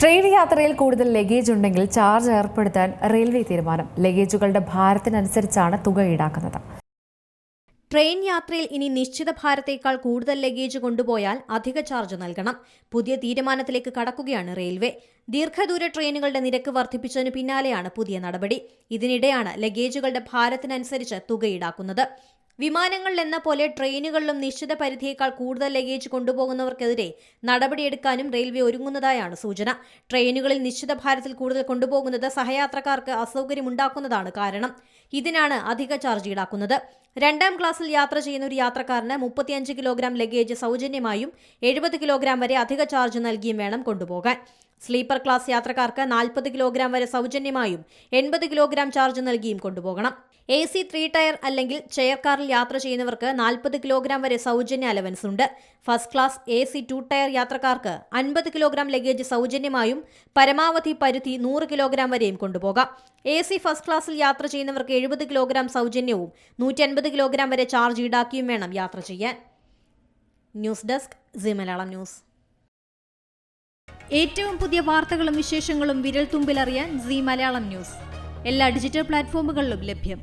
Train യാത്രയിൽ കൂടുതൽ luggage ഉണ്ടെങ്കിൽ ചാർജ് ഏർപ്പെടുത്താൻ റെയിൽവേ തീരുമാനം. ലഗേജുകളുടെ ഭാരത്തിനനുസരിച്ചാണ് തുക ഈടാക്കുന്നത്. ട്രെയിൻ യാത്രയിൽ ഇനി നിശ്ചിത ഭാരത്തേക്കാൾ കൂടുതൽ ലഗേജ് കൊണ്ടുപോയാൽ അധിക ചാർജ് നൽകണം. പുതിയ തീരുമാനത്തിലേക്ക് കടക്കുകയാണ് റെയിൽവേ. ദീർഘദൂര ട്രെയിനുകളുടെ നിരക്ക് വർദ്ധിപ്പിച്ചതിനു പിന്നാലെയാണ് പുതിയ നടപടി. ഇതിനിടെയാണ് ലഗേജുകളുടെ ഭാരത്തിനനുസരിച്ച് തുക ഈടാക്കുന്നത്. വിമാനങ്ങളിലെന്ന പോലെ ട്രെയിനുകളിലും നിശ്ചിത പരിധിയേക്കാൾ കൂടുതൽ ലഗേജ് കൊണ്ടുപോകുന്നവർക്കെതിരെ നടപടിയെടുക്കാനും റെയിൽവേ ഒരുങ്ങുന്നതായാണ് സൂചന. ട്രെയിനുകളിൽ നിശ്ചിത ഭാരത്തിൽ കൂടുതൽ കൊണ്ടുപോകുന്നത് സഹയാത്രക്കാർക്ക് അസൗകര്യമുണ്ടാക്കുന്നതാണ് കാരണം. ഇതിനാണ് അധിക ചാർജ് ഈടാക്കുന്നത്. 2ാം ക്ലാസ്സിൽ യാത്ര ചെയ്യുന്ന ഒരു യാത്രക്കാരന് 35 കിലോഗ്രാം ലഗേജ് സൗജന്യമായും 70 കിലോഗ്രാം വരെ അധിക ചാർജ് നൽകിയും വേണം കൊണ്ടുപോകാൻ. സ്ലീപ്പർ ക്ലാസ് യാത്രക്കാർക്ക് 40 കിലോഗ്രാം വരെ സൗജന്യമായും 80 കിലോഗ്രാം ചാർജ് നൽകിയും കൊണ്ടുപോകണം. AC 3 ടയർ അല്ലെങ്കിൽ ചെയർ കാറിൽ യാത്ര ചെയ്യുന്നവർക്ക് 40 കിലോഗ്രാം വരെ സൗജന്യ അലവൻസ് ഉണ്ട്. ഫസ്റ്റ് ക്ലാസ് AC 2 ടയർ യാത്രക്കാർക്ക് 50 കിലോഗ്രാം ലഗേജ് സൗജന്യമായും പരമാവധി പരിധി 100 കിലോഗ്രാം വരെയും കൊണ്ടുപോകാം. AC ഫസ്റ്റ് ക്ലാസ്സിൽ യാത്ര ചെയ്യുന്നവർക്ക് 70 കിലോഗ്രാം സൗജന്യവും 150 കിലോഗ്രാം വരെ ചാർജ് ഈടാക്കിയും വേണം യാത്ര ചെയ്യാൻ. News desk Zee Malayalam news. ഏറ്റവും പുതിയ വാർത്തകളും വിശേഷങ്ങളും വിരൽ തുമ്പിലറിയാൻ സീ മലയാളം ന്യൂസ് എല്ലാ ഡിജിറ്റൽ പ്ലാറ്റ്ഫോമുകളിലും ലഭ്യം.